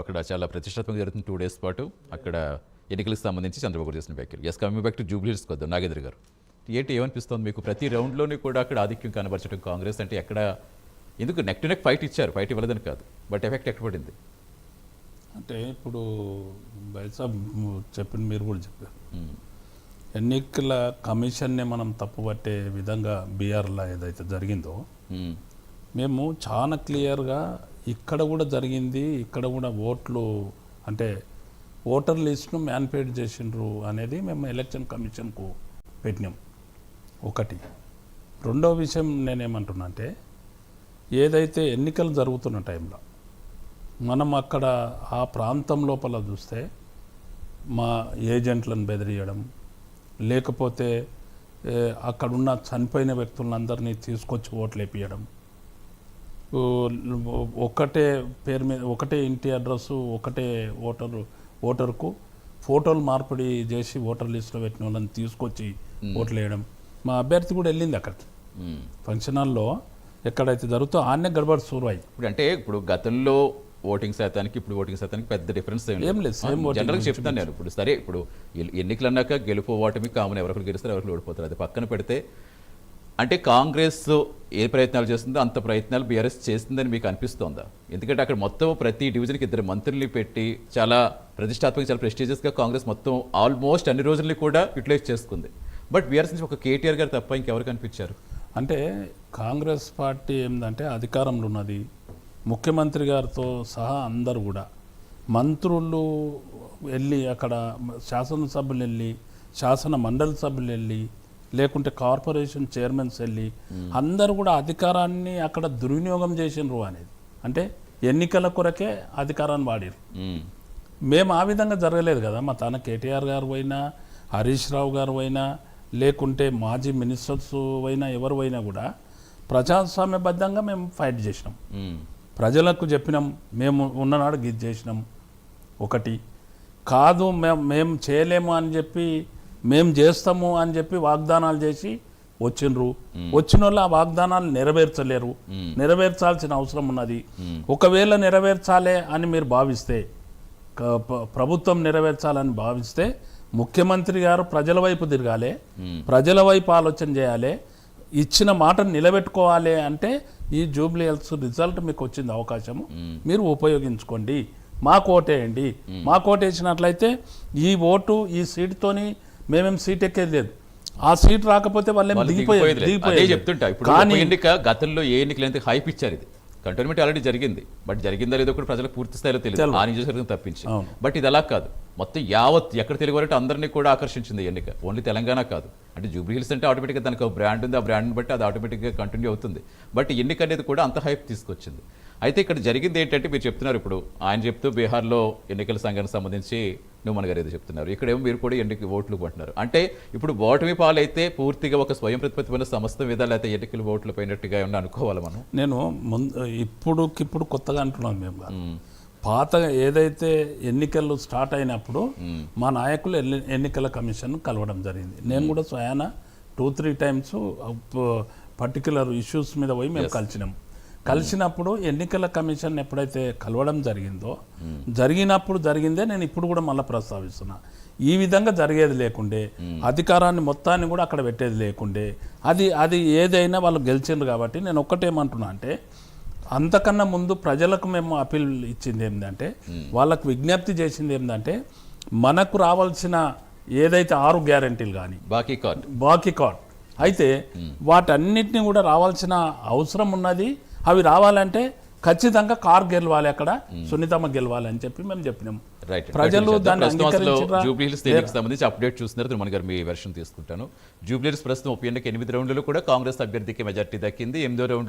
అక్కడ చాలా ప్రతిష్టాత్మకంగా జరుగుతుంది 2 days పాటు అక్కడ ఎన్నికలకు సంబంధించి చంద్రబాబు చేసిన వ్యాఖ్యలు. ఎస్, కమింగ్ బ్యాక్ టు జూబ్లీ హిల్స్కి వద్దాం. నాగేంద్ర గారు, ఏమనిపిస్తుంది మీకు? ప్రతి రౌండ్లోని కూడా అక్కడ ఆధిక్యం కనబరచడం కాంగ్రెస్ అంటే ఎక్కడ, ఎందుకు నెక్ టు నెక్ ఫైట్ ఇచ్చారు, ఫైట్ ఇవ్వలేదని కాదు, బట్ ఎఫెక్ట్ ఎక్కడ పడింది? అంటే ఇప్పుడు బైసాబ్ చెప్పిన మీరు కూడా చెప్పారు, ఎన్నికల కమిషన్ని మనం తప్పుపట్టే విధంగా బీఆర్లో ఏదైతే జరిగిందో మేము చాలా క్లియర్గా ఇక్కడ కూడా జరిగింది, ఇక్కడ కూడా ఓట్లు అంటే ఓటర్ లిస్ట్ను మ్యానిపులేట్ చేసిండ్రు అనేది మేము ఎలక్షన్ కమిషన్కు పెట్టినాం. ఒకటి. రెండో విషయం నేనేమంటున్నా అంటే, ఏదైతే ఎన్నికలు జరుగుతున్న టైంలో మనం అక్కడ ఆ ప్రాంతం లోపల చూస్తే మా ఏజెంట్లను బెదిరియడం, లేకపోతే అక్కడున్న చనిపోయిన వ్యక్తులందరినీ తీసుకొచ్చి ఓట్లు వేపించడం, ఒకటే పేరు మీద ఒకటే ఇంటి అడ్రస్సు ఒకటే ఓటర్కు ఫోటోలు మార్పిడి చేసి ఓటర్ లిస్టులో పెట్టిన వాళ్ళని తీసుకొచ్చి ఓట్లు వేయడం. మా అభ్యర్థి కూడా వెళ్ళింది అక్కడికి, ఫంక్షన్ హాల్లో ఎక్కడైతే జరుగుతుందో ఆన్నే గడబడి సూర్వాయి. ఇప్పుడు గతంలో ఓటింగ్ శాతానికి ఇప్పుడు ఓటింగ్ శాతానికి పెద్ద డిఫరెన్స్ ఏం లేదు. జనరల్గా చెప్తాను నేను. ఇప్పుడు సరే, ఇప్పుడు ఎన్నికలు అన్నాక గెలుపు ఓటమి కామన్, ఎవరికి గెలుస్తారు ఎవరికి ఓడిపోతారు, అది పక్కన పెడితే అంటే కాంగ్రెస్ ఏ ప్రయత్నాలు చేస్తుందో అంత ప్రయత్నాలు బీఆర్ఎస్ చేస్తుందని మీకు అనిపిస్తోందా? ఎందుకంటే అక్కడ మొత్తం ప్రతి డివిజన్కి 2 మంత్రుల్ని పెట్టి చాలా ప్రతిష్టాత్మక, చాలా ప్రెస్టీజియస్గా కాంగ్రెస్ మొత్తం ఆల్మోస్ట్ అన్ని రోజుల్ని కూడా యూటిలైజ్ చేసుకుంది. బట్ బీఆర్ఎస్ నుంచి ఒక కేటీఆర్ గారు తప్ప ఇంకెవరు కనిపించారు? అంటే కాంగ్రెస్ పార్టీ ఏంటంటే అధికారంలో ఉన్నది, ముఖ్యమంత్రి గారితో సహా అందరు కూడా మంత్రులు వెళ్ళి అక్కడ శాసనసభ్యులు వెళ్ళి, శాసన మండలి సభ్యులు వెళ్ళి, లేకుంటే కార్పొరేషన్ చైర్మన్స్ వెళ్ళి అందరూ కూడా అధికారాన్ని అక్కడ దుర్వినియోగం చేసినారు అనేది. అంటే ఎన్నికల కొరకే అధికారాన్ని వాడారు. మేము ఆ విధంగా జరగలేదు కదా. మా తన కేటీఆర్ గారు పోయినా, హరీష్ రావు గారు పోయినా, లేకుంటే మాజీ మినిస్టర్స్ అయినా ఎవరు పోయినా కూడా ప్రజాస్వామ్యబద్ధంగా మేము ఫైట్ చేసినాం. ప్రజలకు చెప్పినాం, మేము ఉన్ననాడు గిది చేసినాం. ఒకటి కాదు, మేము చేయలేము అని చెప్పి, మేము చేస్తాము అని చెప్పి వాగ్దానాలు చేసి వచ్చిండ్రు. వచ్చిన వాళ్ళు ఆ వాగ్దానాలు నెరవేర్చలేరు, నెరవేర్చాల్సిన అవసరం ఉన్నది. ఒకవేళ నెరవేర్చాలి అని మీరు భావిస్తే, ప్రభుత్వం నెరవేర్చాలని భావిస్తే ముఖ్యమంత్రి గారు ప్రజల వైపు తిరగాలి, ప్రజల వైపు ఆలోచన చేయాలి, ఇచ్చిన మాటను నిలబెట్టుకోవాలి. అంటే ఈ జూబ్లీ హిల్స్ రిజల్ట్ మీకు వచ్చింది అవకాశము, మీరు ఉపయోగించుకోండి, మాకు ఓటేయండి. మాకు ఓటేసినట్లయితే ఈ ఓటు ఈ సీటుతోని మేమేం సీట్ ఎక్కేది లేదు. ఆ సీట్ రాకపోతే వాళ్ళేం చెప్తుంటా. ఇప్పుడు ఎన్నిక గతంలో ఏ ఎన్నికలు హైప్ ఇచ్చారు, ఇది కంటోన్మెంట్ ఆల్రెడీ జరిగింది, బట్ జరిగిందా లేదో కూడా ప్రజలకు పూర్తి స్థాయిలో తెలియదు, ఆ నియోజకవర్గం తప్పించి. బట్ ఇది అలా కాదు, మొత్తం యావత్ ఎక్కడ తెలుగు వారంటే అందరినీ కూడా ఆకర్షించింది ఎన్నిక. ఓన్లీ తెలంగాణ కాదు, అంటే జూబ్లీ హిల్స్ అంటే ఆటోమేటిక్గా దానికి ఒక బ్రాండ్ ఉంది, ఆ బ్రాండ్ని బట్టి అది ఆటోమేటిక్గా కంటిన్యూ అవుతుంది. బట్ ఎన్నిక అనేది కూడా అంత హైప్ తీసుకొచ్చింది. అయితే ఇక్కడ జరిగింది ఏంటంటే, మీరు చెప్తున్నారు ఇప్పుడు ఆయన చెప్తూ బీహార్లో ఎన్నికల సంఘానికి సంబంధించి న్యూమన్ గారు ఏదో చెప్తున్నారు, ఇక్కడేమో మీరు కూడా ఓట్లు కొంటున్నారు. అంటే ఇప్పుడు ఓటమి పాలైతే పూర్తిగా ఒక స్వయం ప్రతిపత్తిమైన సంస్థ మీద లేకపోతే ఎన్నికల ఓట్లు పోయినట్టుగా ఏమన్నా అనుకోవాలి మనం? నేను ఇప్పుడు కొత్తగా అంటున్నాను. మేము పాత ఏదైతే ఎన్నికలు స్టార్ట్ అయినప్పుడు మా నాయకులు ఎన్నికల కమిషన్ కలవడం జరిగింది. నేను కూడా స్వయాన 2-3 times పర్టికులర్ ఇష్యూస్ మీద పోయి మేము కలిసినప్పుడు ఎన్నికల కమిషన్ ఎప్పుడైతే కలవడం జరిగిందే నేను ఇప్పుడు కూడా మళ్ళీ ప్రస్తావిస్తున్నా. ఈ విధంగా జరిగేది లేకుండే, అధికారాన్ని మొత్తాన్ని కూడా అక్కడ పెట్టేది లేకుండే, అది ఏదైనా వాళ్ళు గెలిచిండ్రు. కాబట్టి నేను ఒక్కటేమంటున్నా అంటే, అంతకన్నా ముందు ప్రజలకు మేము అపీల్ ఇచ్చింది ఏంటంటే, వాళ్ళకు విజ్ఞప్తి చేసింది ఏంటంటే, మనకు రావాల్సిన ఏదైతే 6 గ్యారెంటీలు కానీ బాకీ కార్డ్ అయితే వాటన్నిటిని కూడా రావాల్సిన అవసరం ఉన్నది. అవి రావాలంటే ఖచ్చితంగా కార్ గెలవాలి, అక్కడ సునీతమ్మ గెలవాలి అని చెప్పి మేము చెప్పినాం. ప్రజలు దాన్ని జూబ్లీ హిల్స్ ఎన్నికలకు సంబంధించి అప్డేట్ చూస్తున్నారు. తిరుమల గారు మీ వెర్షన్ తీసుకుంటాను. జూబ్లీ హిల్స్ ప్రస్తుతం ఉప ఎన్నిక 8 రౌండ్లలో కూడా కాంగ్రెస్ అభ్యర్థికి మెజార్టీ దక్కింది. 8వ రౌండ్లో